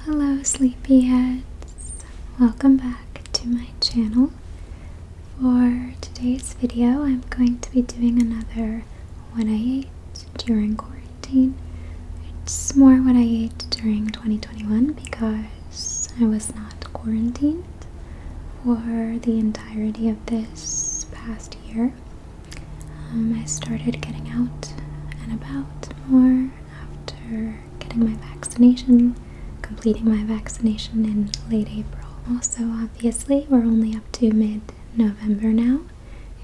Hello Sleepyheads, welcome back to my channel. For today's video I'm going to be doing another what I ate during quarantine. It's more what I ate during 2021 because I was not quarantined for the entirety of this past year. I started getting out and about more after getting my vaccination, completing my vaccination in late April. Also, obviously, we're only up to mid-November now,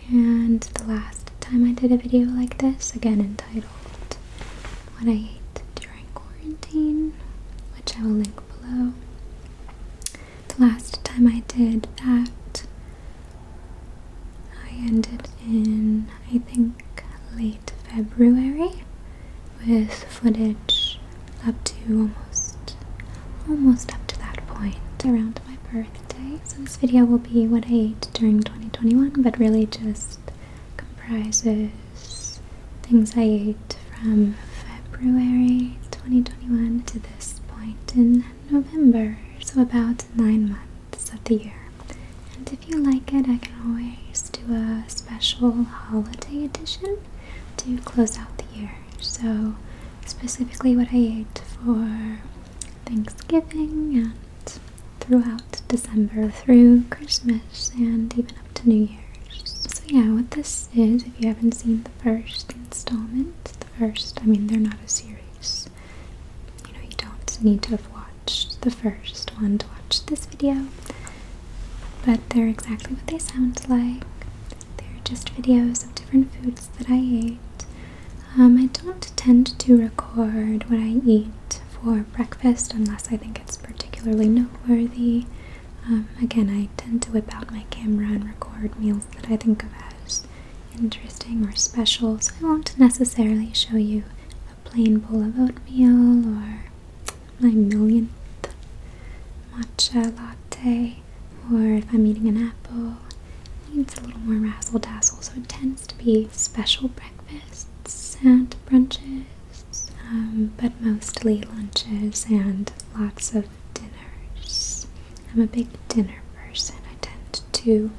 and the last time I did a video like this, again entitled What I Ate During Quarantine, which I will link below. The last time I did that, I ended in, I think, late February, with footage up to almost up to that point, around my birthday. So this video will be what I ate during 2021, but really just comprises things I ate from February 2021 to this point in November, so about 9 months of the year. And if you like it, I can always do a special holiday edition to close out the year. So specifically what I ate for Thanksgiving and throughout December through Christmas and even up to New Year's. So yeah, what this is, if you haven't seen the first installment, they're not a series. You know, you don't need to have watched the first one to watch this video, but they're exactly what they sound like. They're just videos of different foods that I ate. I don't tend to record what I eat for breakfast unless I think it's particularly noteworthy. Again, I tend to whip out my camera and record meals that I think of as interesting or special, so I won't necessarily show you a plain bowl of oatmeal or my millionth matcha latte, or if I'm eating an apple, it needs a little more razzle dazzle, so it tends to be special breakfasts and brunches, but mostly lunches and lots of dinners. I'm a big dinner person. I tend to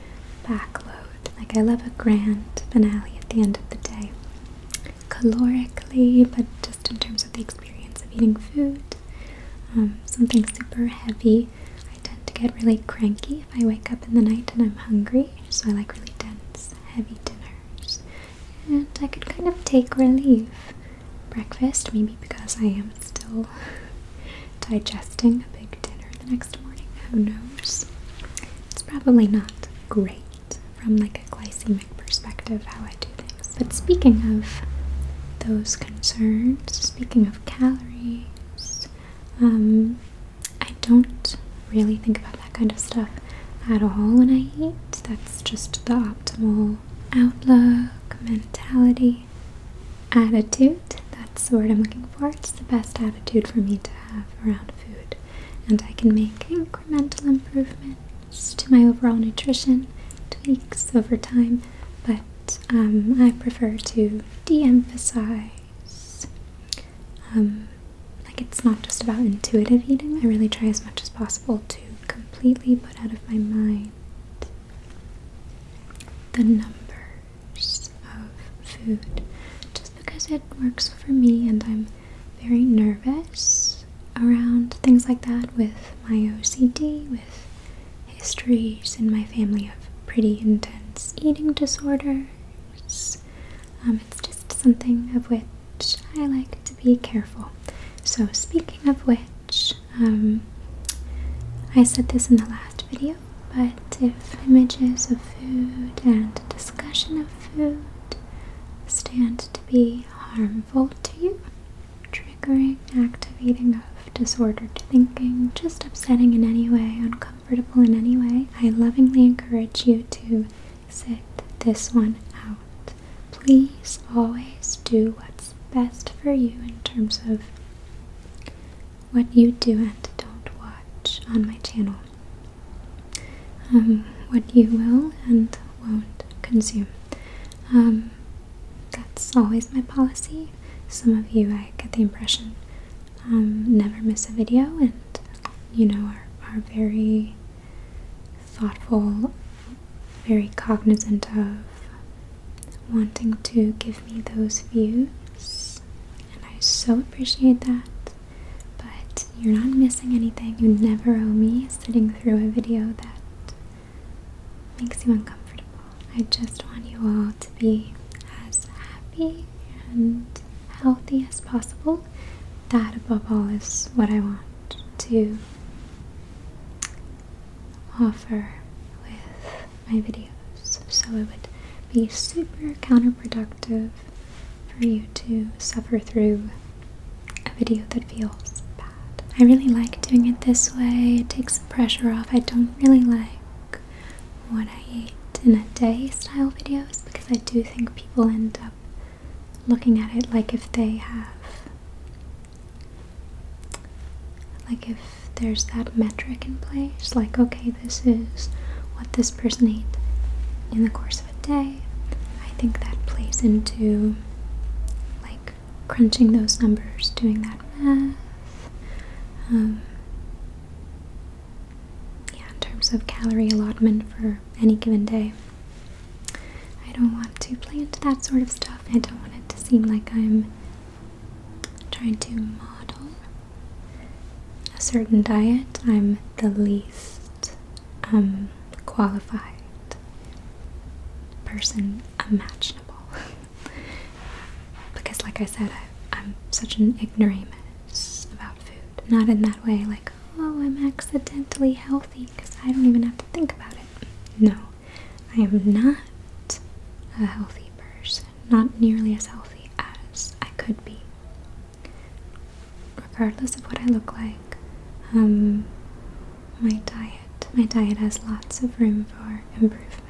backload. Like, I love a grand finale at the end of the day, calorically, but just in terms of the experience of eating food. Something super heavy. I tend to get really cranky if I wake up in the night and I'm hungry, so I like really dense, heavy dinners. And I could kind of take or leave breakfast, maybe because I am still digesting a big dinner the next morning, who knows. It's probably not great from like a glycemic perspective how I do things. But speaking of those concerns, speaking of calories, I don't really think about that kind of stuff at all when I eat. That's just the optimal outlook, mentality, attitude. That's the word I'm looking for. It's the best attitude for me to have around food, and I can make incremental improvements to my overall nutrition, tweaks over time, but I prefer to de-emphasize, like, it's not just about intuitive eating. I really try as much as possible to completely put out of my mind the numbers of food, just because it works for me, and I'm very nervous around things like that with my OCD, with histories in my family of pretty intense eating disorders. It's just something of which I like to be careful. So speaking of which, I said this in the last video, but if images of food and discussion of food stand to be harmful to you, triggering, activating of disordered thinking, just upsetting in any way, uncomfortable in any way, I lovingly encourage you to sit this one out. Please always do what's best for you in terms of what you do and don't watch on my channel. What you will and won't consume. That's always my policy. Some of you, I get the impression, never miss a video, and you know, are very thoughtful, very cognizant of wanting to give me those views, and I so appreciate that. But you're not missing anything. You never owe me sitting through a video that makes you uncomfortable. I just want you all to be as happy and healthy as possible. That above all is what I want to offer with my videos. So it would be super counterproductive for you to suffer through a video that feels bad. I really like doing it this way. It takes the pressure off. I don't really like what I ate in a day style videos because I do think people end up looking at it like if they have, like if there's that metric in place, like okay, this is what this person ate in the course of a day. I think that plays into like crunching those numbers, doing that math. Yeah, in terms of calorie allotment for any given day. I don't want to play into that sort of stuff. I don't want it to seem like I'm trying to model a certain diet. I'm the least qualified person imaginable. Because like I said, I'm such an ignoramus about food. Not in that way, like, oh, I'm accidentally healthy because I don't even have to think about it. No, I am not a healthy person. Not nearly as healthy as I could be. Regardless of what I look like, my diet has lots of room for improvement.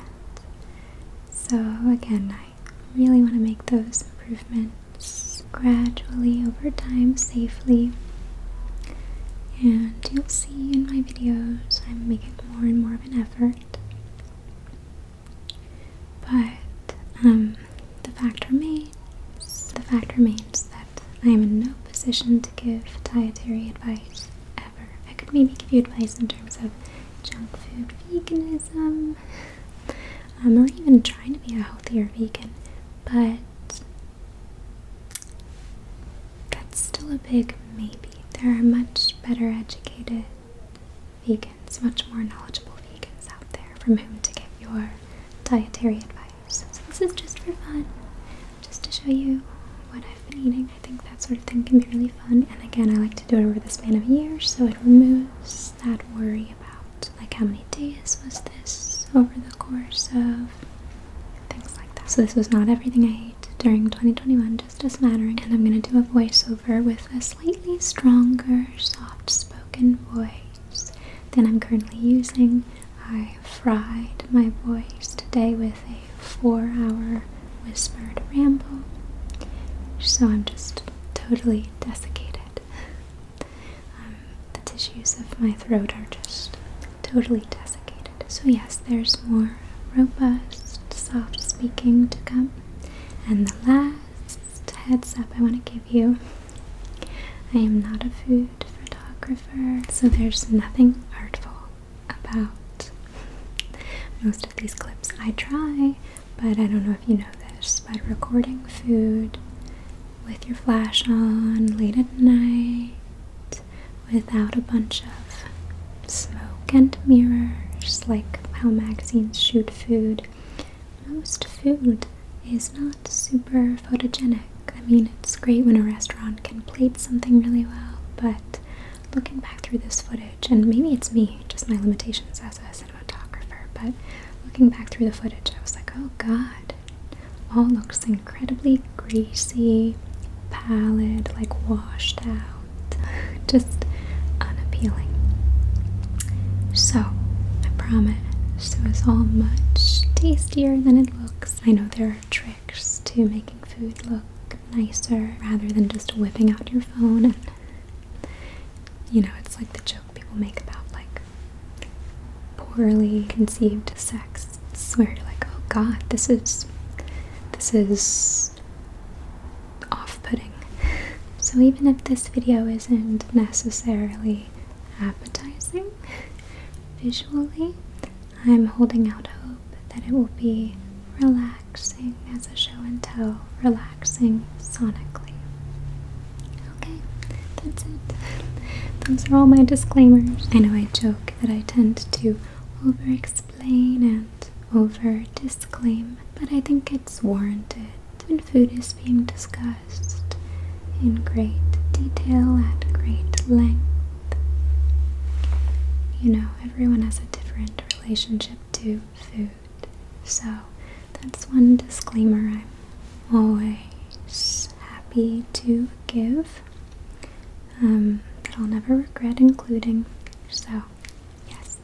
So again, I really want to make those improvements gradually over time, safely. And you'll see in my videos I'm making more and more of an effort. But the fact remains that I am in no position to give dietary advice ever. I could maybe give you advice in terms of junk food veganism, or even trying to be a healthier vegan, but that's still a big maybe. There are much better educated vegans, much more knowledgeable vegans out there from whom to get your dietary advice. So this is just for fun, just to show you what I've been eating. I think that sort of thing can be really fun, and again, I like to do it over the span of a year, so it removes that worry about like how many days was this over the course of things like that. So this was not everything I ate during 2021, just a smattering, and I'm going to do a voiceover with a slightly stronger, soft-spoken voice than I'm currently using. I fried my voice today with a 4-hour whispered ramble, so I'm just totally desiccated. The tissues of my throat are just totally desiccated. So yes, there's more robust, soft speaking to come. And the last heads up I want to give you, I am not a food photographer, so there's nothing artful about most of these clips. I try, but I don't know if you know this, but recording food with your flash on late at night without a bunch of smoke and mirrors like how magazines shoot food, most food is not super photogenic. I mean, it's great when a restaurant can plate something really well, but looking back through this footage, and maybe it's me, just my limitations as a cinematographer, but looking back through the footage, I was like, oh god, all looks incredibly greasy, pallid, like washed out, just unappealing. So, I promise it was all much tastier than it looks. I know there are tricks to making food look nicer rather than just whipping out your phone, and it's like the joke people make about like poorly conceived sex, where you're like, oh god, this is off-putting. So even if this video isn't necessarily appetizing visually. I'm holding out hope that it will be relaxing as a show and tell, relaxing sonically. Okay, that's it. Those are all my disclaimers. I know I joke that I tend to over-explain and over-disclaim, but I think it's warranted when food is being discussed in great detail at great length. You know, everyone has a different relationship to food, so that's one disclaimer I'm always happy to give, that I'll never regret including. So, yes.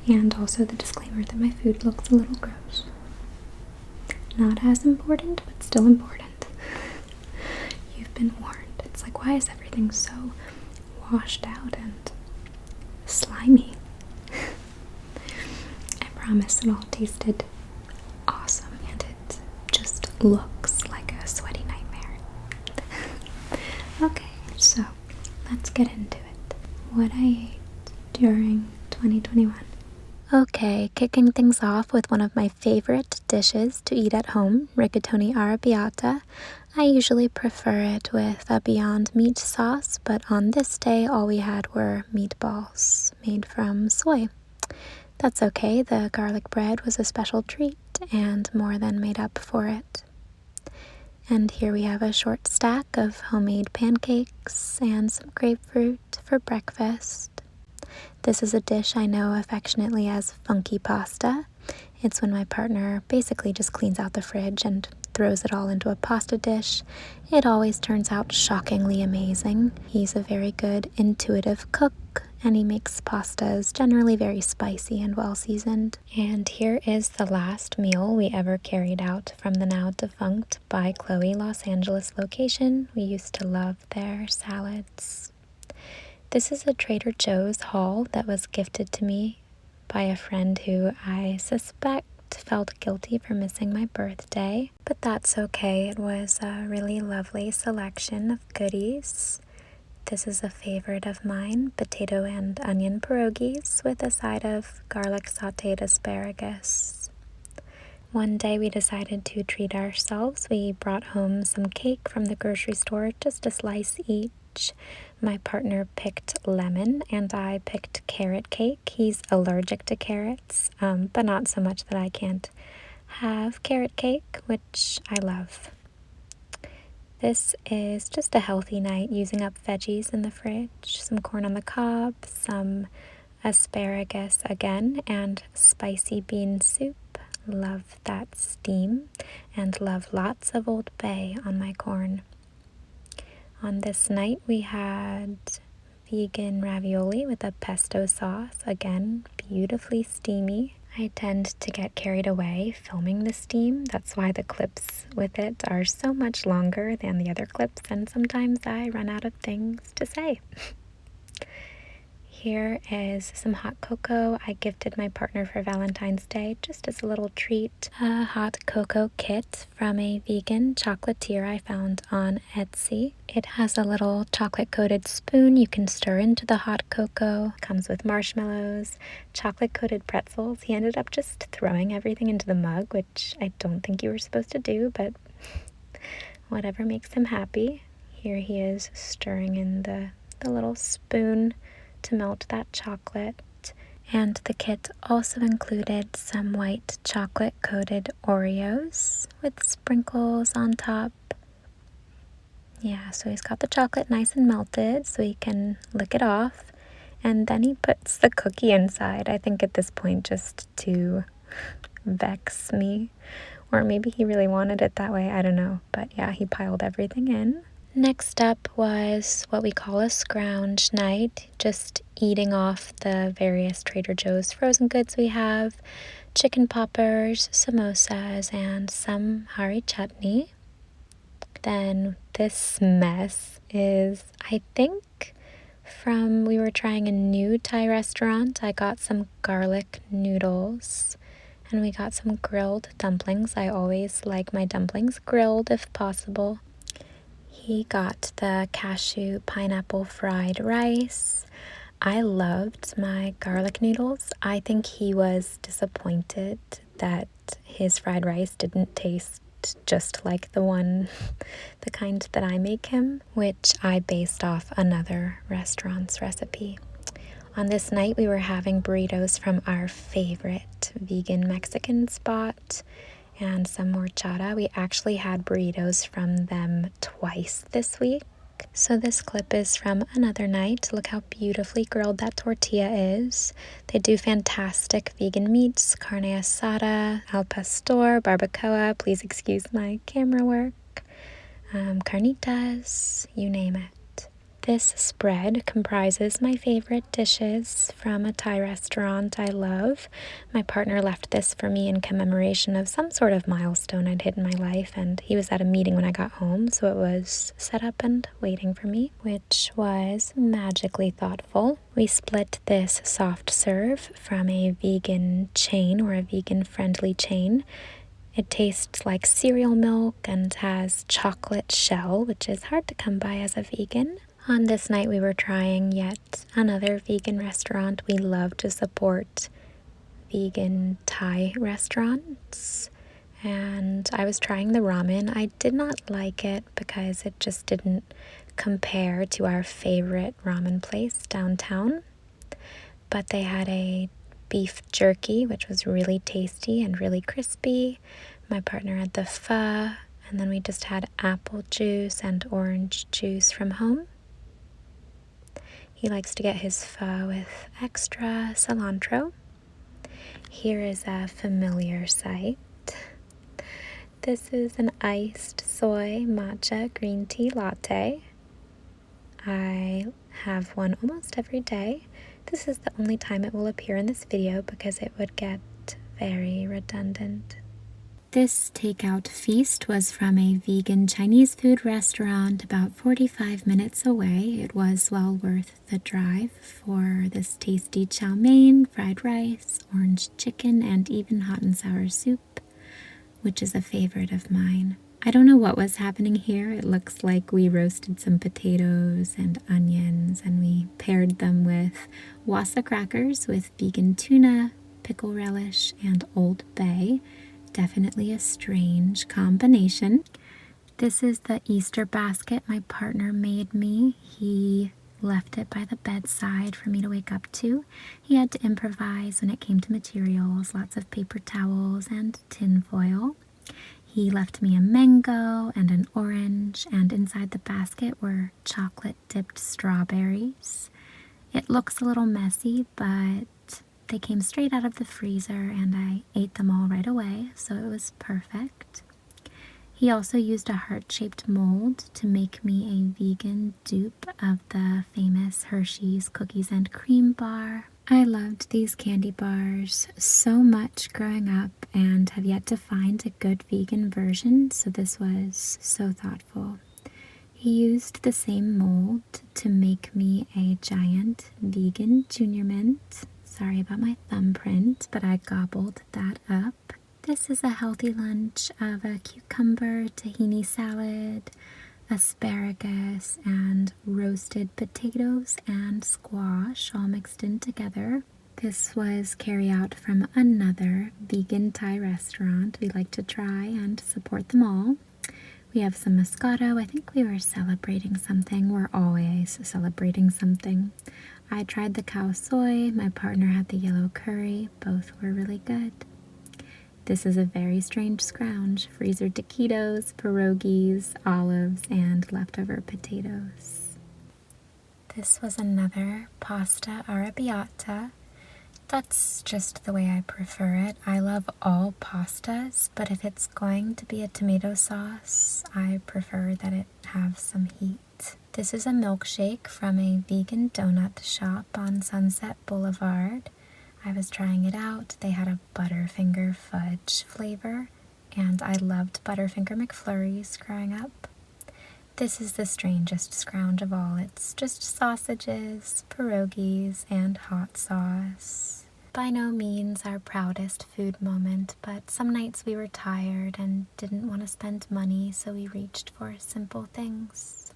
And also the disclaimer that my food looks a little gross. Not as important, but still important. You've been warned. It's like, why is everything so washed out and slimy? I promise it all tasted awesome, and it just looks like a sweaty nightmare. Okay, so let's get into it. What I ate during 2021. Okay, kicking things off with one of my favorite dishes to eat at home, rigatoni arrabbiata. I usually prefer it with a Beyond Meat sauce, but on this day all we had were meatballs made from soy. That's okay, the garlic bread was a special treat and more than made up for it. And here we have a short stack of homemade pancakes and some grapefruit for breakfast. This is a dish I know affectionately as funky pasta. It's when my partner basically just cleans out the fridge and throws it all into a pasta dish. It always turns out shockingly amazing. He's a very good intuitive cook, and he makes pastas generally very spicy and well seasoned. And here is the last meal we ever carried out from the now defunct By Chloe Los Angeles location. We used to love their salads. This is a Trader Joe's haul that was gifted to me by a friend who I suspect felt guilty for missing my birthday, but that's okay. It was a really lovely selection of goodies. This is a favorite of mine, potato and onion pierogies with a side of garlic sautéed asparagus. One day we decided to treat ourselves. We brought home some cake from the grocery store, just a slice each. My partner picked lemon and I picked carrot cake. He's allergic to carrots, but not so much that I can't have carrot cake, which I love. This is just a healthy night, using up veggies in the fridge, some corn on the cob, some asparagus again, and spicy bean soup. Love that steam, and love lots of Old Bay on my corn. On this night we had vegan ravioli with a pesto sauce, again beautifully steamy. I tend to get carried away filming the steam. That's why the clips with it are so much longer than the other clips, and sometimes I run out of things to say. Here is some hot cocoa I gifted my partner for Valentine's Day, just as a little treat. A hot cocoa kit from a vegan chocolatier I found on Etsy. It has a little chocolate-coated spoon you can stir into the hot cocoa. It comes with marshmallows, chocolate-coated pretzels. He ended up just throwing everything into the mug, which I don't think you were supposed to do, but whatever makes him happy. Here he is stirring in the little spoon to melt that chocolate. And the kit also included some white chocolate coated Oreos with sprinkles on top. Yeah, so he's got the chocolate nice and melted so he can lick it off, and then he puts the cookie inside, I think at this point just to vex me, or maybe he really wanted it that way, I don't know, but yeah, he piled everything in. Next up was what we call a scrounge night, just eating off the various Trader Joe's frozen goods we have, chicken poppers, samosas, and some hari chutney. Then this mess is, I think, we were trying a new Thai restaurant. I got some garlic noodles, and we got some grilled dumplings. I always like my dumplings grilled if possible. He got the cashew pineapple fried rice. I loved my garlic noodles. I think he was disappointed that his fried rice didn't taste just like the kind that I make him, which I based off another restaurant's recipe. On this night, we were having burritos from our favorite vegan Mexican spot and some horchata. We actually had burritos from them twice this week. So this clip is from another night. Look how beautifully grilled that tortilla is. They do fantastic vegan meats, carne asada, al pastor, barbacoa, please excuse my camera work, carnitas, you name it. This spread comprises my favorite dishes from a Thai restaurant I love. My partner left this for me in commemoration of some sort of milestone I'd hit in my life, and he was at a meeting when I got home, so it was set up and waiting for me, which was magically thoughtful. We split this soft serve from a vegan chain or a vegan-friendly chain. It tastes like cereal milk and has chocolate shell, which is hard to come by as a vegan. On this night, we were trying yet another vegan restaurant. We love to support vegan Thai restaurants. And I was trying the ramen. I did not like it because it just didn't compare to our favorite ramen place downtown. But they had a beef jerky, which was really tasty and really crispy. My partner had the pho, and then we just had apple juice and orange juice from home. He likes to get his pho with extra cilantro. Here is a familiar sight. This is an iced soy matcha green tea latte. I have one almost every day. This is the only time it will appear in this video because it would get very redundant. This takeout feast was from a vegan Chinese food restaurant about 45 minutes away. It was well worth the drive for this tasty chow mein, fried rice, orange chicken, and even hot and sour soup, which is a favorite of mine. I don't know what was happening here. It looks like we roasted some potatoes and onions and we paired them with wasa crackers with vegan tuna, pickle relish, and Old Bay. Definitely a strange combination. This is the Easter basket my partner made me. He left it by the bedside for me to wake up to. He had to improvise when it came to materials, lots of paper towels and tin foil. He left me a mango and an orange, and inside the basket were chocolate-dipped strawberries. It looks a little messy, but they came straight out of the freezer and I ate them all right away, so it was perfect. He also used a heart-shaped mold to make me a vegan dupe of the famous Hershey's cookies and cream bar. I loved these candy bars so much growing up and have yet to find a good vegan version, so this was so thoughtful. He used the same mold to make me a giant vegan junior mint. Sorry about my thumbprint, but I gobbled that up. This is a healthy lunch of a cucumber, tahini salad, asparagus, and roasted potatoes and squash all mixed in together. This was carry-out from another vegan Thai restaurant. We like to try and support them all. We have some Moscato. I think we were celebrating something. We're always celebrating something. I tried the cow soy. My partner had the yellow curry. Both were really good. This is a very strange scrounge. Freezer taquitos, pierogies, olives, and leftover potatoes. This was another pasta arrabbiata. That's just the way I prefer it. I love all pastas, but if it's going to be a tomato sauce, I prefer that it have some heat. This is a milkshake from a vegan donut shop on Sunset Boulevard. I was trying it out. They had a Butterfinger fudge flavor, and I loved Butterfinger McFlurries growing up. This is the strangest scrounge of all. It's just sausages, pierogies, and hot sauce. By no means our proudest food moment, but some nights we were tired and didn't want to spend money, so we reached for simple things.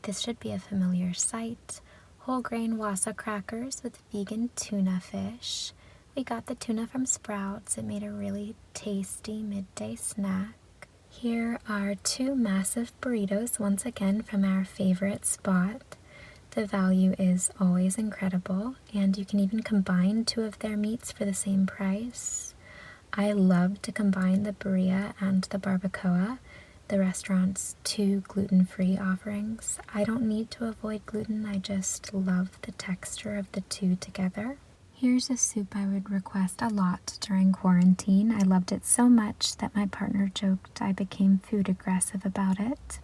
This should be a familiar sight. whole grain wasa crackers with vegan tuna fish. We got the tuna from Sprouts. It made a really tasty midday snack. Here are 2 massive burritos, once again from our favorite spot. The value is always incredible, and you can even combine 2 of their meats for the same price. I love to combine the birria and the barbacoa, the restaurant's 2 gluten-free offerings. I don't need to avoid gluten, I just love the texture of the 2 together. Here's a soup I would request a lot during quarantine. I loved it so much that my partner joked I became food aggressive about it.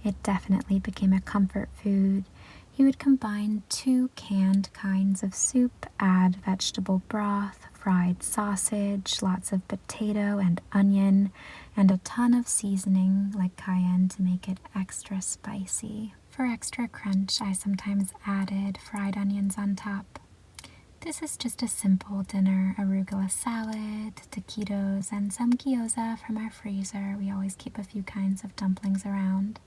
It definitely became a comfort food. He would combine 2 canned kinds of soup, add vegetable broth, fried sausage, lots of potato and onion, and a ton of seasoning like cayenne to make it extra spicy. For extra crunch, I sometimes added fried onions on top. This is just a simple dinner: arugula salad, taquitos, and some gyoza from our freezer. We always keep a few kinds of dumplings around.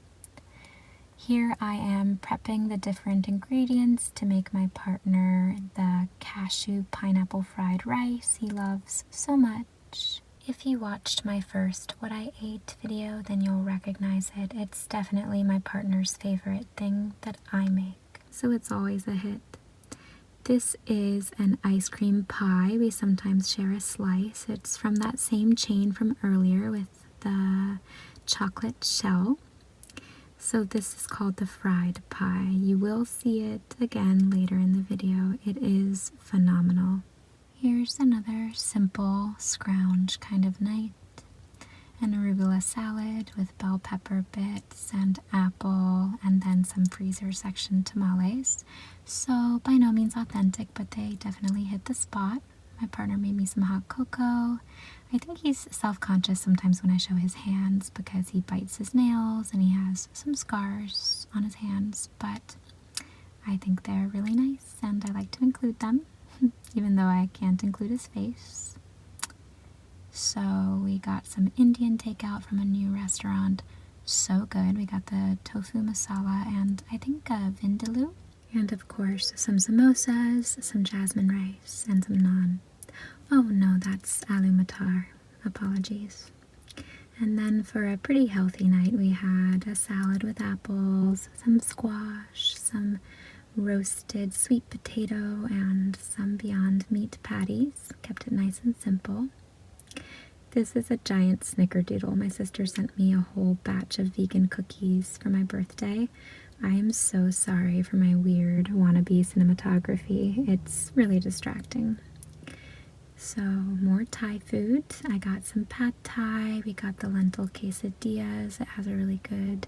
Here I am prepping the different ingredients to make my partner the cashew pineapple fried rice he loves so much. If you watched my first What I Ate video, then you'll recognize it. It's definitely my partner's favorite thing that I make, so it's always a hit. This is an ice cream pie. We sometimes share a slice. It's from that same chain from earlier with the chocolate shell. So this is called the fried pie. You will see it again later in the video. It is phenomenal. Here's another simple scrounge kind of night. An arugula salad with bell pepper bits and apple, and then some freezer section tamales. So by no means authentic, but they definitely hit the spot. My partner made me some hot cocoa. I think he's self-conscious sometimes when I show his hands because he bites his nails and he has some scars on his hands, but I think they're really nice and I like to include them, even though I can't include his face. So we got some Indian takeout from a new restaurant. So good. We got the tofu masala and I think vindaloo. And of course some samosas, some jasmine rice, and some naan. Oh no, that's aloo matar. Apologies. And then for a pretty healthy night, we had a salad with apples, some squash, some roasted sweet potato, and some Beyond Meat patties. Kept it nice and simple. This is a giant snickerdoodle. My sister sent me a whole batch of vegan cookies for my birthday. I am so sorry for my weird wannabe cinematography. It's really distracting. So more Thai food. I got some pad Thai. We got the lentil quesadillas. It has a really good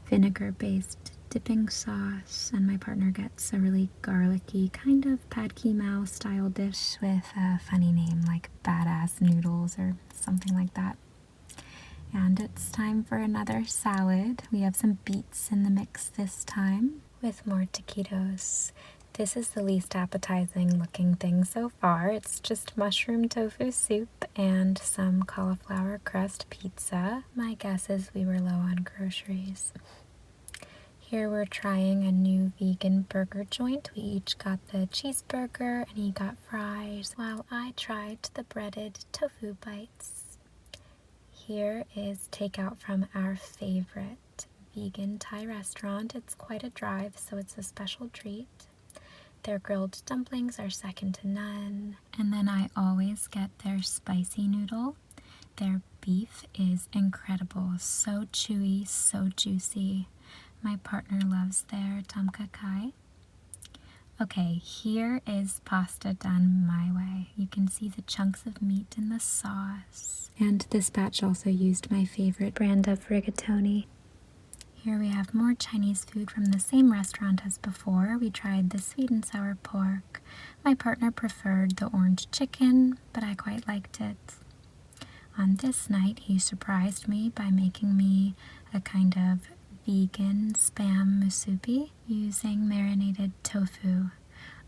vinegar-based dipping sauce. And my partner gets a really garlicky kind of pad ki mao style dish with a funny name like badass noodles or something like that. And it's time for another salad. We have some beets in the mix this time with more taquitos. This is the least appetizing looking thing so far. It's just mushroom tofu soup and some cauliflower crust pizza. My guess is we were low on groceries. Here we're trying a new vegan burger joint. We each got the cheeseburger and he got fries, while I tried the breaded tofu bites. Here is takeout from our favorite vegan Thai restaurant. It's quite a drive, so it's a special treat. Their grilled dumplings are second to none. And then I always get their spicy noodle. Their beef is incredible, so chewy, so juicy. My partner loves their tom kha kai. Okay, here is pasta done my way. You can see the chunks of meat in the sauce. And this batch also used my favorite brand of rigatoni. Here we have more Chinese food from the same restaurant as before. We tried the sweet and sour pork. My partner preferred the orange chicken, but I quite liked it. On this night, he surprised me by making me a kind of vegan spam musubi using marinated tofu.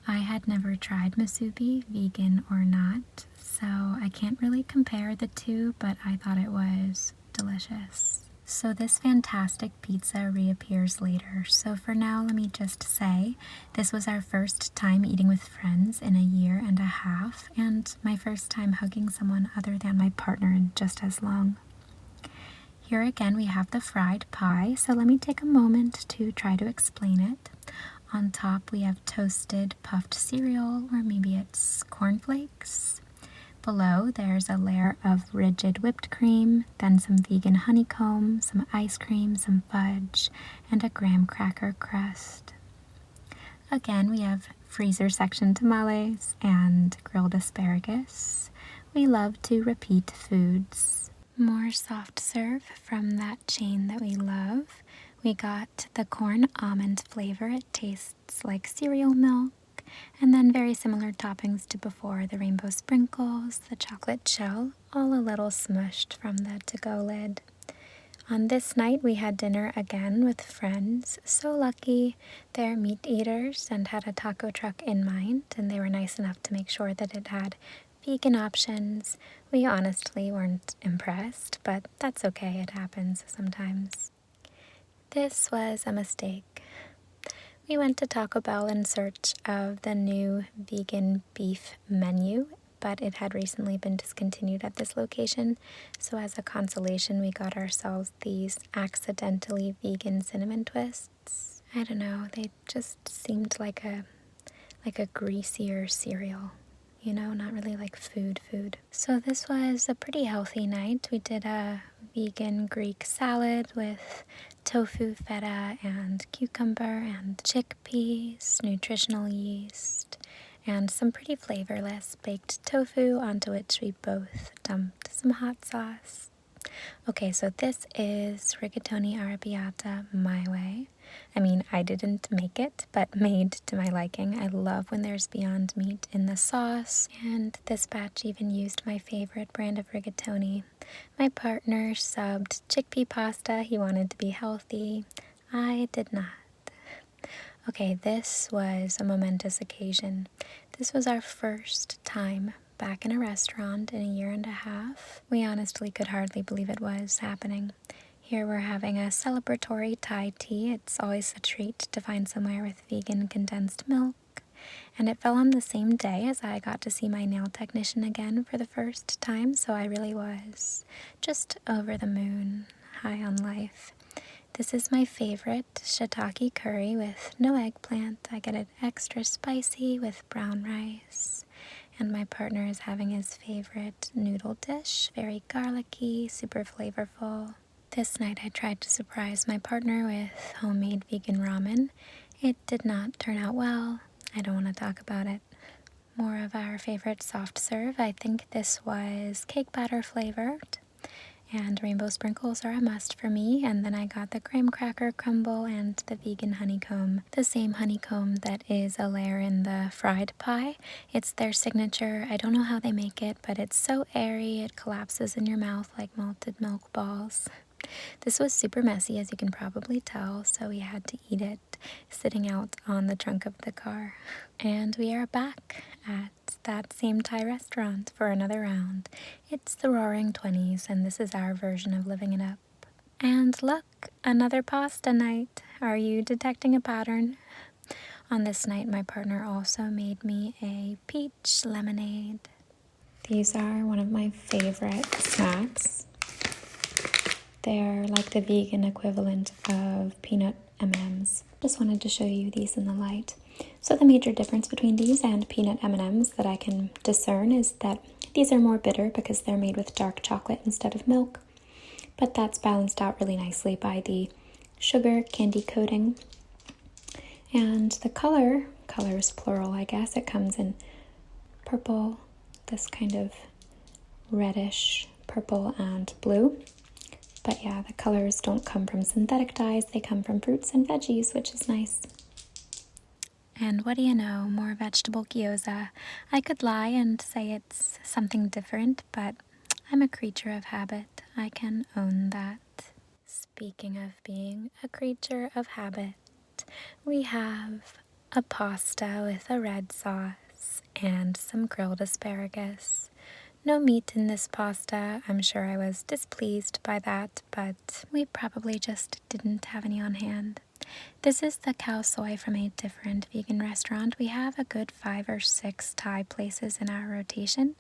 I had never tried musubi, vegan or not, so I can't really compare the two, but I thought it was delicious. So this fantastic pizza reappears later. So for now, let me just say, this was our first time eating with friends in a year and a half, and my first time hugging someone other than my partner in just as long. Here again we have the fried pie, so let me take a moment to try to explain it. On top we have toasted puffed cereal, or maybe it's cornflakes. Below, there's a layer of rigid whipped cream, then some vegan honeycomb, some ice cream, some fudge, and a graham cracker crust. Again, we have freezer section tamales and grilled asparagus. We love to repeat foods. More soft serve from that chain that we love. We got the corn almond flavor. It tastes like cereal milk. And then very similar toppings to before, the rainbow sprinkles, the chocolate shell, all a little smushed from the to-go lid. On this night, we had dinner again with friends. So lucky, they're meat eaters and had a taco truck in mind, and they were nice enough to make sure that it had vegan options. We honestly weren't impressed, but that's okay, it happens sometimes. This was a mistake. We went to Taco Bell in search of the new vegan beef menu, but it had recently been discontinued at this location, so as a consolation we got ourselves these accidentally vegan cinnamon twists. I don't know, they just seemed like a greasier cereal. You know, not really like food. So this was a pretty healthy night. We did a vegan Greek salad with tofu, feta, and cucumber, and chickpeas, nutritional yeast, and some pretty flavorless baked tofu, onto which we both dumped some hot sauce. Okay, so this is rigatoni arrabbiata my way. I mean, I didn't make it, but made to my liking. I love when there's Beyond Meat in the sauce, and this batch even used my favorite brand of rigatoni. My partner subbed chickpea pasta. He wanted to be healthy. I did not. Okay, this was a momentous occasion. This was our first time back in a restaurant in a year and a half. We honestly could hardly believe it was happening. Here we're having a celebratory Thai tea. It's always a treat to find somewhere with vegan condensed milk. And it fell on the same day as I got to see my nail technician again for the first time, so I really was just over the moon, high on life. This is my favorite shiitake curry with no eggplant. I get it extra spicy with brown rice. And my partner is having his favorite noodle dish, very garlicky, super flavorful. This night I tried to surprise my partner with homemade vegan ramen. It did not turn out well. I don't want to talk about it. More of our favorite soft serve. I think this was cake batter flavored. And rainbow sprinkles are a must for me. And then I got the graham cracker crumble and the vegan honeycomb. The same honeycomb that is a layer in the fried pie. It's their signature. I don't know how they make it, but it's so airy it collapses in your mouth like melted milk balls. This was super messy, as you can probably tell, so we had to eat it sitting out on the trunk of the car. And we are back at that same Thai restaurant for another round. It's the Roaring 20s, and this is our version of living it up. And look, another pasta night. Are you detecting a pattern? On this night, my partner also made me a peach lemonade. These are one of my favorite snacks. They're like the vegan equivalent of peanut M&Ms. Just wanted to show you these in the light. So the major difference between these and peanut M&Ms that I can discern is that these are more bitter because they're made with dark chocolate instead of milk. But that's balanced out really nicely by the sugar candy coating. And the colors plural I guess, it comes in purple, this kind of reddish purple and blue. But yeah, the colors don't come from synthetic dyes, they come from fruits and veggies, which is nice. And what do you know, more vegetable gyoza. I could lie and say it's something different, but I'm a creature of habit. I can own that. Speaking of being a creature of habit, we have a pasta with a red sauce and some grilled asparagus. No meat in this pasta. I'm sure I was displeased by that, but we probably just didn't have any on hand. This is the cow soy from a different vegan restaurant. We have a good 5 or 6 Thai places in our rotation,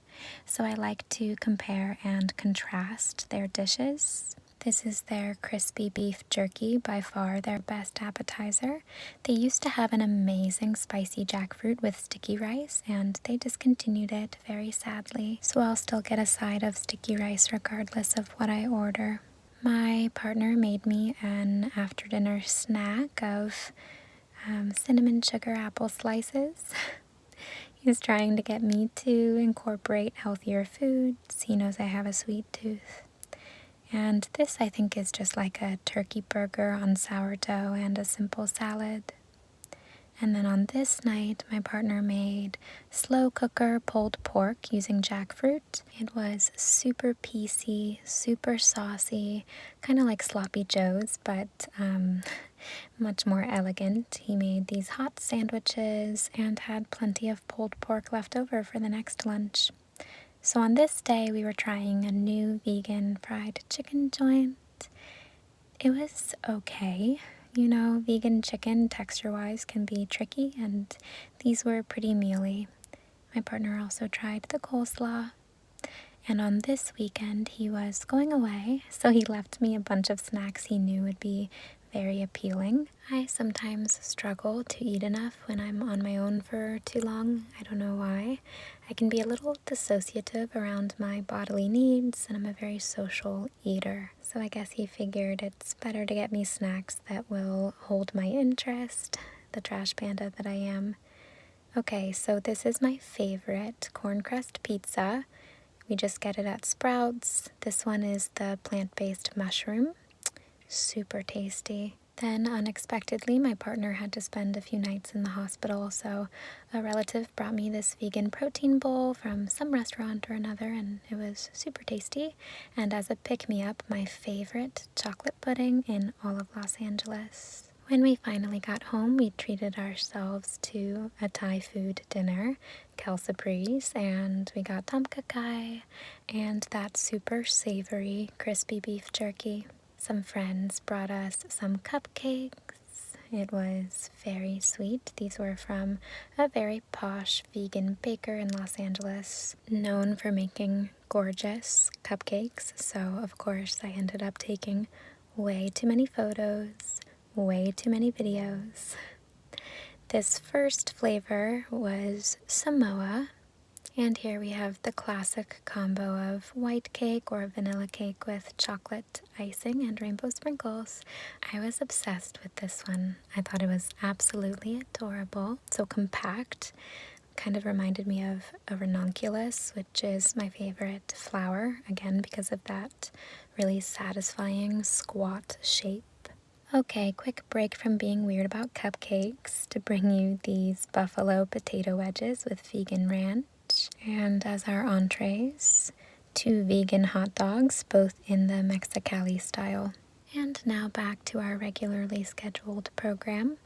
so I like to compare and contrast their dishes. This is their crispy beef jerky, by far their best appetizer. They used to have an amazing spicy jackfruit with sticky rice, and they discontinued it very sadly. So I'll still get a side of sticky rice regardless of what I order. My partner made me an after-dinner snack of cinnamon sugar apple slices. He's trying to get me to incorporate healthier foods. He knows I have a sweet tooth. And this, I think, is just like a turkey burger on sourdough and a simple salad. And then on this night, my partner made slow cooker pulled pork using jackfruit. It was super piecey, super saucy, kind of like Sloppy Joe's, but much more elegant. He made these hot sandwiches and had plenty of pulled pork left over for the next lunch. So on this day, we were trying a new vegan fried chicken joint. It was okay. You know, vegan chicken texture-wise can be tricky, and these were pretty mealy. My partner also tried the coleslaw. And on this weekend, he was going away, so he left me a bunch of snacks he knew would be very appealing. I sometimes struggle to eat enough when I'm on my own for too long. I don't know why. I can be a little dissociative around my bodily needs, and I'm a very social eater. So I guess he figured it's better to get me snacks that will hold my interest, the trash panda that I am. Okay, so this is my favorite corn crust pizza. We just get it at Sprouts. This one is the plant-based mushroom. Super tasty. Then unexpectedly, my partner had to spend a few nights in the hospital, so a relative brought me this vegan protein bowl from some restaurant or another, and it was super tasty. And as a pick-me-up, my favorite chocolate pudding in all of Los Angeles. When we finally got home, we treated ourselves to a Thai food dinner, Celebratory, and we got tom kha gai and that super savory crispy beef jerky. Some friends brought us some cupcakes. It was very sweet. These were from a very posh vegan baker in Los Angeles, known for making gorgeous cupcakes. So, of course, I ended up taking way too many photos, way too many videos. This first flavor was Samoa. And here we have the classic combo of white cake or vanilla cake with chocolate icing and rainbow sprinkles. I was obsessed with this one. I thought it was absolutely adorable. So compact. Kind of reminded me of a ranunculus, which is my favorite flower, again because of that really satisfying squat shape. Okay, quick break from being weird about cupcakes to bring you these buffalo potato wedges with vegan ranch. And as our entrees, 2 vegan hot dogs, both in the Mexicali style. And now back to our regularly scheduled program.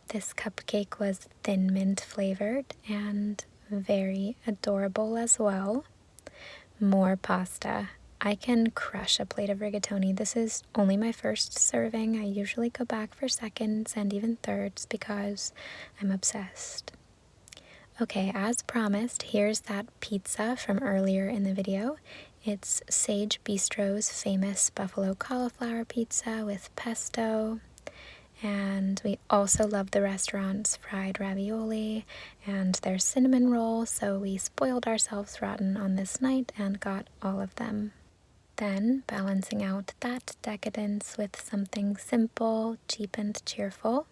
This cupcake was thin mint flavored and very adorable as well. More pasta. I can crush a plate of rigatoni. This is only my first serving. I usually go back for seconds and even thirds because I'm obsessed. Okay, as promised, here's that pizza from earlier in the video. It's Sage Bistro's famous buffalo cauliflower pizza with pesto. And we also love the restaurant's fried ravioli and their cinnamon roll, so we spoiled ourselves rotten on this night and got all of them. Then, balancing out that decadence with something simple, cheap, and cheerful,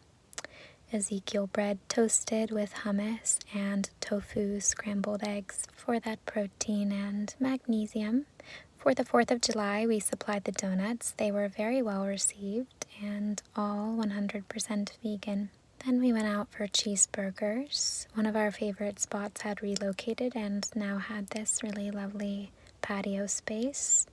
Ezekiel bread toasted with hummus and tofu scrambled eggs for that protein and magnesium. For the 4th of July, we supplied the donuts. They were very well received and all 100% vegan. Then we went out for cheeseburgers. One of our favorite spots had relocated and now had this really lovely patio space.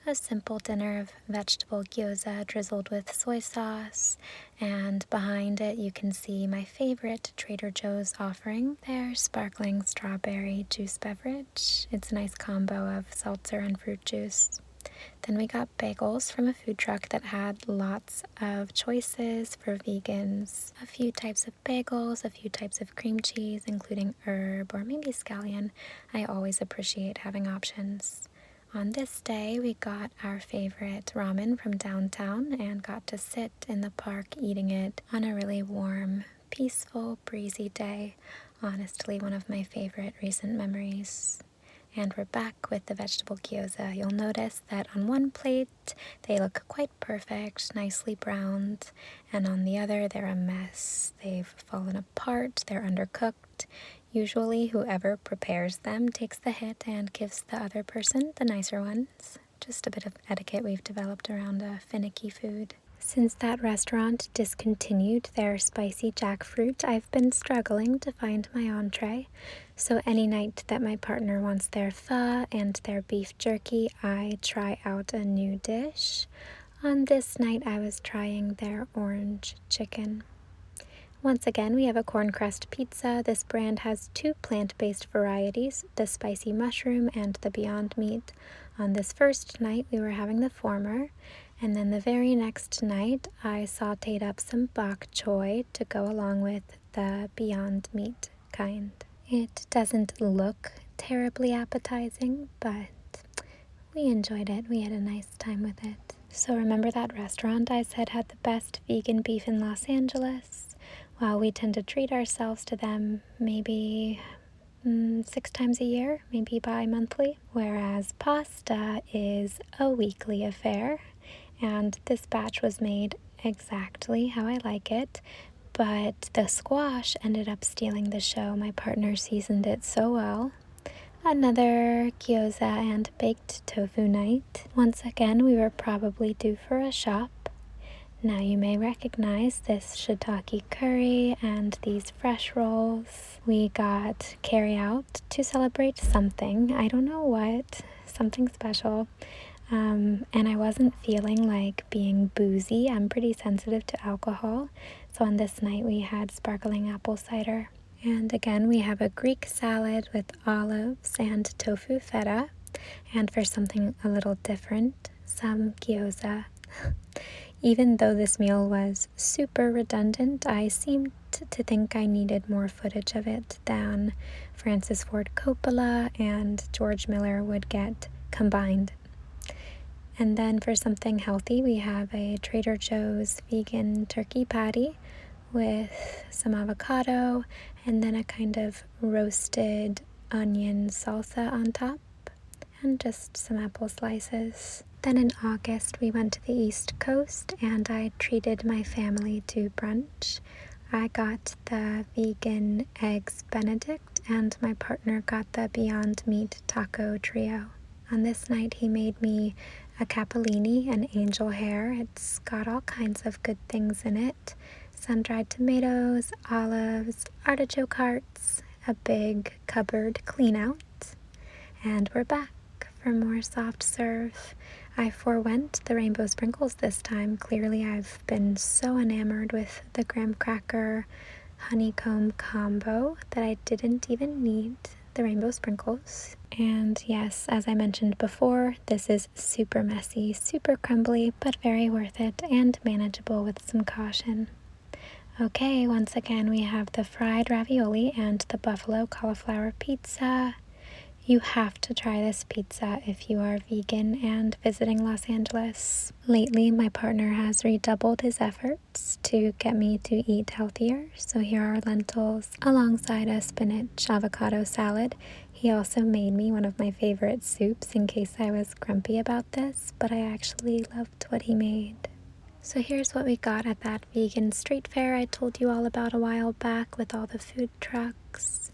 a simple dinner of vegetable gyoza drizzled with soy sauce, and behind it you can see my favorite Trader Joe's offering, their sparkling strawberry juice beverage. It's a nice combo of seltzer and fruit juice. Then we got bagels from a food truck that had lots of choices for vegans. A few types of bagels, a few types of cream cheese, including herb or maybe scallion. I always appreciate having options. On this day, we got our favorite ramen from downtown and got to sit in the park eating it on a really warm, peaceful, breezy day. Honestly, one of my favorite recent memories. And we're back with the vegetable gyoza. You'll notice that on one plate, they look quite perfect, nicely browned, and on the other, they're a mess. They've fallen apart, they're undercooked. Usually, whoever prepares them takes the hit and gives the other person the nicer ones. Just a bit of etiquette we've developed around a finicky food. Since that restaurant discontinued their spicy jackfruit, I've been struggling to find my entree. So any night that my partner wants their pho and their beef jerky, I try out a new dish. On this night, I was trying their orange chicken. Once again, we have a corn crust pizza. This brand has 2 plant-based varieties, the spicy mushroom and the Beyond Meat. On this first night, we were having the former, and then the very next night, I sauteed up some bok choy to go along with the Beyond Meat kind. It doesn't look terribly appetizing, but we enjoyed it. We had a nice time with it. So remember that restaurant I said had the best vegan beef in Los Angeles? Well, we tend to treat ourselves to them maybe 6 times a year, maybe bi-monthly, whereas pasta is a weekly affair. And this batch was made exactly how I like it, but the squash ended up stealing the show. My partner seasoned it so well. Another gyoza and baked tofu night. Once again, we were probably due for a shop. Now you may recognize this shiitake curry and these fresh rolls. We got carry out to celebrate something. I don't know what, something special. And I wasn't feeling like being boozy. I'm pretty sensitive to alcohol. So on this night we had sparkling apple cider. And again, we have a Greek salad with olives and tofu feta. And for something a little different, some gyoza. Even though this meal was super redundant, I seemed to think I needed more footage of it than Francis Ford Coppola and George Miller would get combined. And then for something healthy, we have a Trader Joe's vegan turkey patty with some avocado and then a kind of roasted onion salsa on top and just some apple slices. Then in August, we went to the East Coast and I treated my family to brunch. I got the vegan eggs Benedict and my partner got the Beyond Meat taco trio. On this night, he made me a capellini, an angel hair. It's got all kinds of good things in it. Sun-dried tomatoes, olives, artichoke hearts, a big cupboard clean out. And we're back for more soft serve. I forewent the rainbow sprinkles this time. Clearly, I've been so enamored with the graham cracker honeycomb combo that I didn't even need the rainbow sprinkles. And yes, as I mentioned before, this is super messy, super crumbly, but very worth it and manageable with some caution. Okay, once again we have the fried ravioli and the buffalo cauliflower pizza. You have to try this pizza if you are vegan and visiting Los Angeles. Lately, my partner has redoubled his efforts to get me to eat healthier. So here are lentils alongside a spinach avocado salad. He also made me one of my favorite soups in case I was grumpy about this, but I actually loved what he made. So here's what we got at that vegan street fair I told you all about a while back with all the food trucks.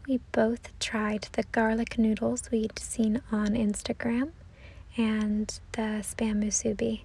We both tried the garlic noodles we'd seen on Instagram and the spam musubi,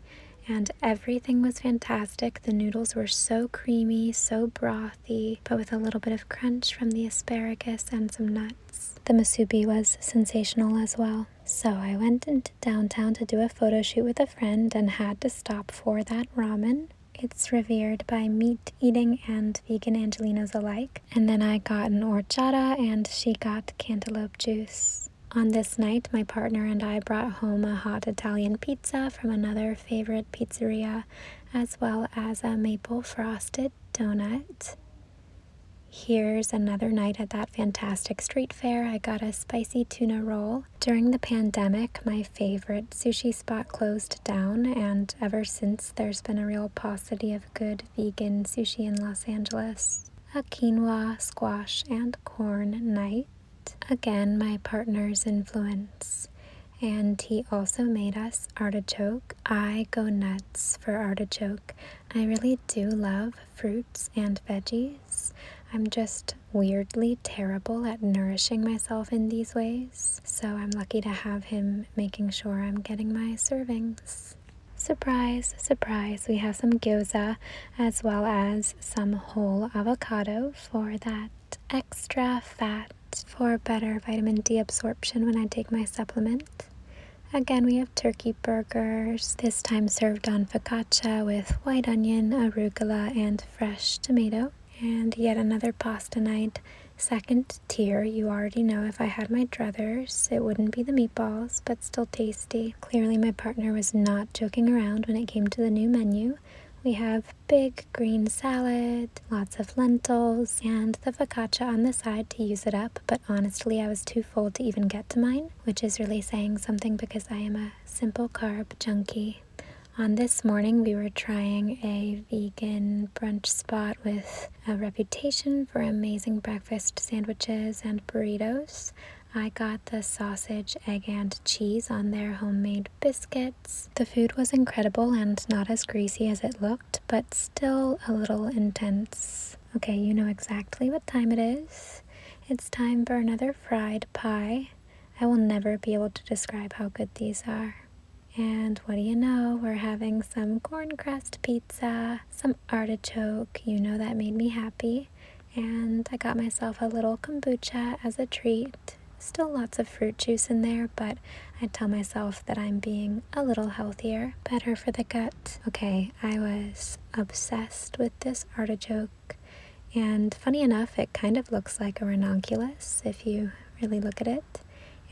and everything was fantastic. The noodles were so creamy, so brothy, but with a little bit of crunch from the asparagus and some nuts. The musubi was sensational as well. So I went into downtown to do a photo shoot with a friend and had to stop for that ramen. It's revered by meat-eating and vegan Angelinos alike. And then I got an horchata and she got cantaloupe juice. On this night, my partner and I brought home a hot Italian pizza from another favorite pizzeria, as well as a maple frosted donut. Here's another night at that fantastic street fair. I got a spicy tuna roll. During the pandemic, my favorite sushi spot closed down, and ever since there's been a real paucity of good vegan sushi in Los Angeles. A quinoa, squash, and corn night. Again, my partner's influence. And he also made us artichoke. I go nuts for artichoke. I really do love fruits and veggies. I'm just weirdly terrible at nourishing myself in these ways, so I'm lucky to have him making sure I'm getting my servings. Surprise, surprise, we have some gyoza as well as some whole avocado for that extra fat for better vitamin D absorption when I take my supplement. Again, we have turkey burgers, this time served on focaccia with white onion, arugula, and fresh tomato. And yet another pasta night, second tier. You already know if I had my druthers, it wouldn't be the meatballs, but still tasty. Clearly my partner was not joking around when it came to the new menu. We have big green salad, lots of lentils, and the focaccia on the side to use it up, but honestly I was too full to even get to mine, which is really saying something because I am a simple carb junkie. On this morning, we were trying a vegan brunch spot with a reputation for amazing breakfast sandwiches and burritos. I got the sausage, egg, and cheese on their homemade biscuits. The food was incredible and not as greasy as it looked, but still a little intense. Okay, you know exactly what time it is. It's time for another fried pie. I will never be able to describe how good these are. And what do you know, we're having some corn crust pizza, some artichoke, you know that made me happy, and I got myself a little kombucha as a treat. Still lots of fruit juice in there, but I tell myself that I'm being a little healthier, better for the gut. Okay, I was obsessed with this artichoke, and funny enough, it kind of looks like a ranunculus if you really look at it,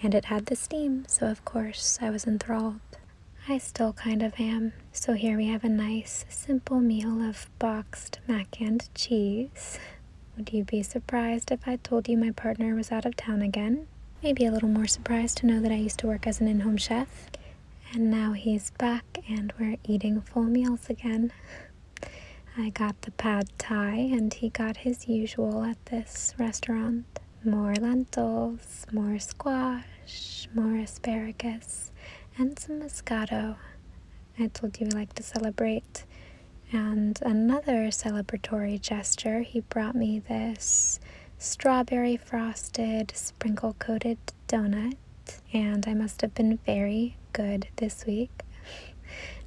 and it had the steam, so of course I was enthralled. I still kind of am. So here we have a nice, simple meal of boxed mac and cheese. Would you be surprised if I told you my partner was out of town again? Maybe a little more surprised to know that I used to work as an in-home chef. And now he's back and we're eating full meals again. I got the pad thai and he got his usual at this restaurant. More lentils, more squash, more asparagus, and some Moscato. I told you we like to celebrate. And another celebratory gesture, he brought me this strawberry frosted, sprinkle coated donut. And I must have been very good this week.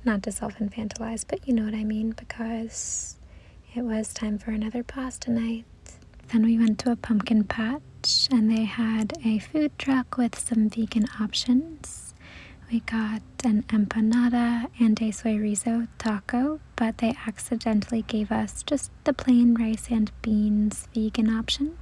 Not to self-infantilize, but you know what I mean, because it was time for another pasta night. Then we went to a pumpkin patch and they had a food truck with some vegan options. We got an empanada and a soy rizo taco, but they accidentally gave us just the plain rice and beans vegan option.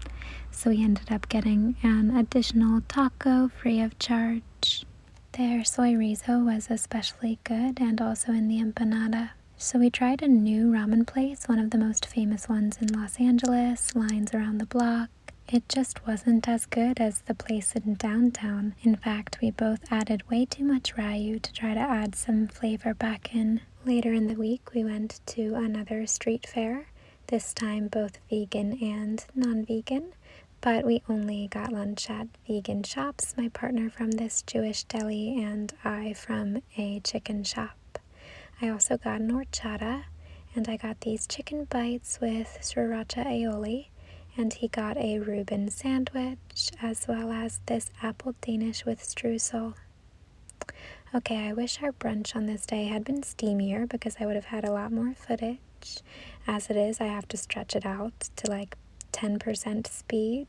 So we ended up getting an additional taco free of charge. Their soy rizo was especially good and also in the empanada. So we tried a new ramen place, one of the most famous ones in Los Angeles, lines around the block. It just wasn't as good as the place in downtown. In fact, we both added way too much ryu to try to add some flavor back in. Later in the week, we went to another street fair, this time both vegan and non-vegan, but we only got lunch at vegan shops, my partner from this Jewish deli and I from a chicken shop. I also got an horchata, and I got these chicken bites with sriracha aioli, and he got a Reuben sandwich, as well as this apple Danish with streusel. Okay, I wish our brunch on this day had been steamier because I would have had a lot more footage. As it is, I have to stretch it out to like 10% speed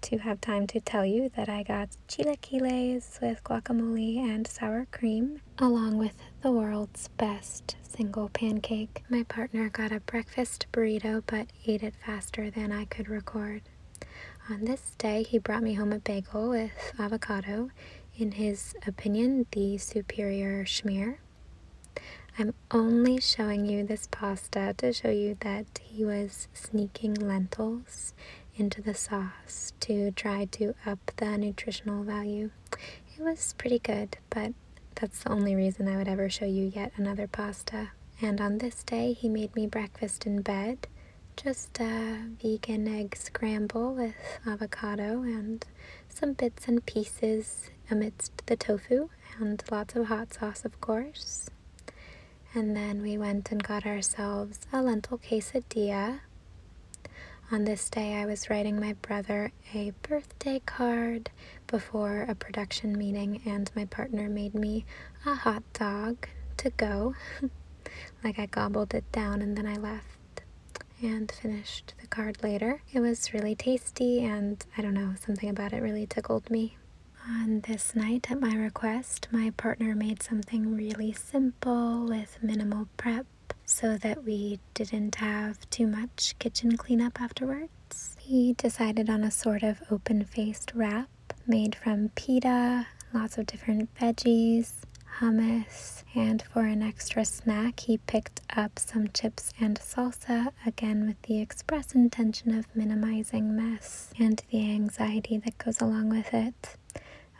to have time to tell you that I got chilaquiles with guacamole and sour cream, along with the world's best single pancake. My partner got a breakfast burrito but ate it faster than I could record. On this day, he brought me home a bagel with avocado, in his opinion, the superior schmear. I'm only showing you this pasta to show you that he was sneaking lentils into the sauce to try to up the nutritional value. It was pretty good, but that's the only reason I would ever show you yet another pasta. And on this day, he made me breakfast in bed. Just a vegan egg scramble with avocado and some bits and pieces amidst the tofu and lots of hot sauce, of course. And then we went and got ourselves a lentil quesadilla. On this day, I was writing my brother a birthday card before a production meeting, and my partner made me a hot dog to go. Like I gobbled it down and then I left and finished the card later. It was really tasty, and I don't know, something about it really tickled me. On this night, at my request, my partner made something really simple with minimal prep so that we didn't have too much kitchen cleanup afterwards. He decided on a sort of open-faced wrap made from pita, lots of different veggies, hummus, and for an extra snack, he picked up some chips and salsa, again with the express intention of minimizing mess and the anxiety that goes along with it.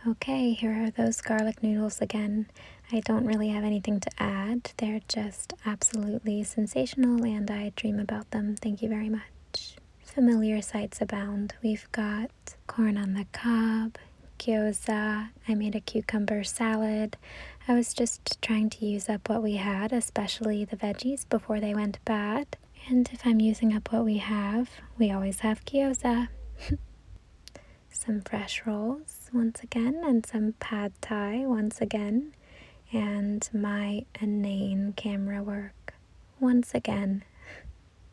Okay, here are those garlic noodles again. I don't really have anything to add. They're just absolutely sensational and I dream about them. Thank you very much. Familiar sights abound. We've got corn on the cob, gyoza. I made a cucumber salad. I was just trying to use up what we had, especially the veggies, before they went bad. And if I'm using up what we always have gyoza. Some fresh rolls once again, and some pad thai once again, and my inane camera work once again.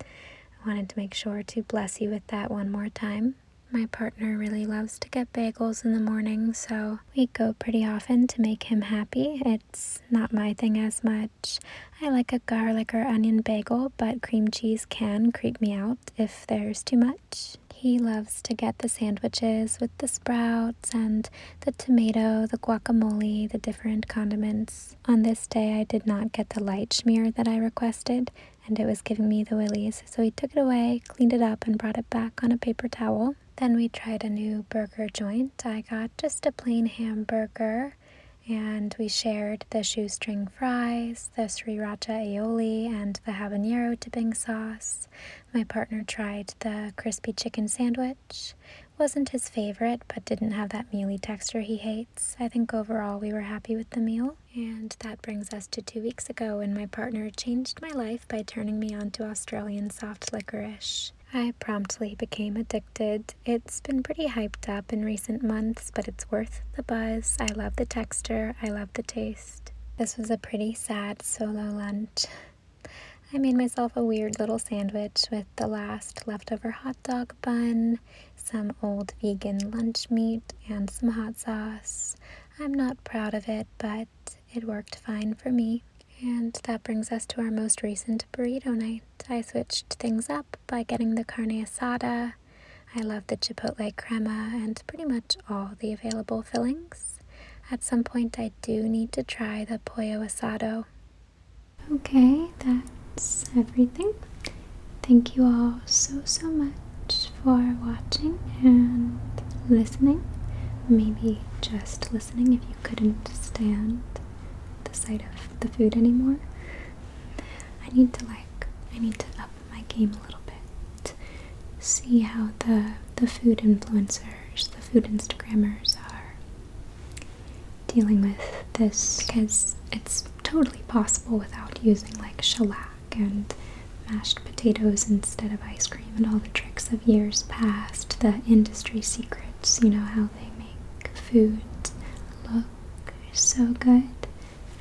I wanted to make sure to bless you with that one more time. My partner really loves to get bagels in the morning, so we go pretty often to make him happy. It's not my thing as much. I like a garlic or onion bagel, but cream cheese can creep me out if there's too much. He loves to get the sandwiches with the sprouts and the tomato, the guacamole, the different condiments. On this day, I did not get the light schmear that I requested, and it was giving me the willies. So he took it away, cleaned it up, and brought it back on a paper towel. Then we tried a new burger joint. I got just a plain hamburger, and we shared the shoestring fries, the sriracha aioli, and the habanero dipping sauce. My partner tried the crispy chicken sandwich. Wasn't his favorite, but didn't have that mealy texture he hates. I think overall we were happy with the meal. And that brings us to 2 weeks ago when my partner changed my life by turning me on to Australian soft licorice. I promptly became addicted. It's been pretty hyped up in recent months, but it's worth the buzz. I love the texture. I love the taste. This was a pretty sad solo lunch. I made myself a weird little sandwich with the last leftover hot dog bun, some old vegan lunch meat, and some hot sauce. I'm not proud of it, but it worked fine for me. And that brings us to our most recent burrito night. I switched things up by getting the carne asada. I love the chipotle crema and pretty much all the available fillings. At some point I do need to try the pollo asado. Okay, that's everything. Thank you all so much for watching and listening. Maybe just listening if you couldn't stand the sight of the food anymore. I need to up my game a little bit. See how the food influencers, the food Instagrammers are dealing with this, because it's totally possible without using like shellac and mashed potatoes instead of ice cream and all the tricks of years past, the industry secrets, how they make food look so good.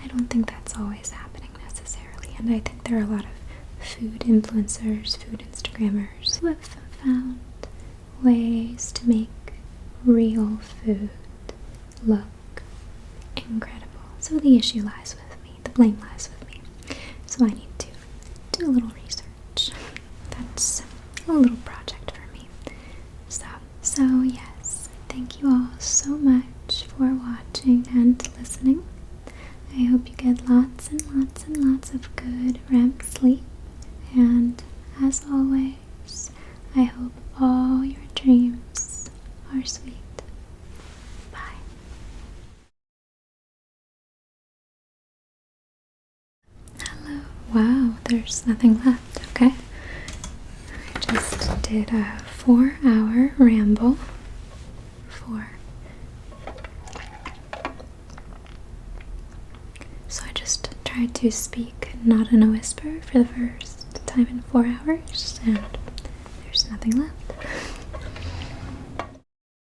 I don't think that's always happening necessarily, and I think there are a lot of food influencers, food Instagrammers who have found ways to make real food look incredible. So the issue lies with me, the blame lies with me. So I need to do a little research. That's a little project for me. So yes, thank you all so much for watching and listening. I hope you get lots and lots and lots of good REM sleep. And as always, I hope all your dreams are sweet. Bye. Hello. Wow, there's nothing left. Okay. I just did a 4-hour ramble. So I just tried to speak not in a whisper for the first time in 4 hours, and there's nothing left.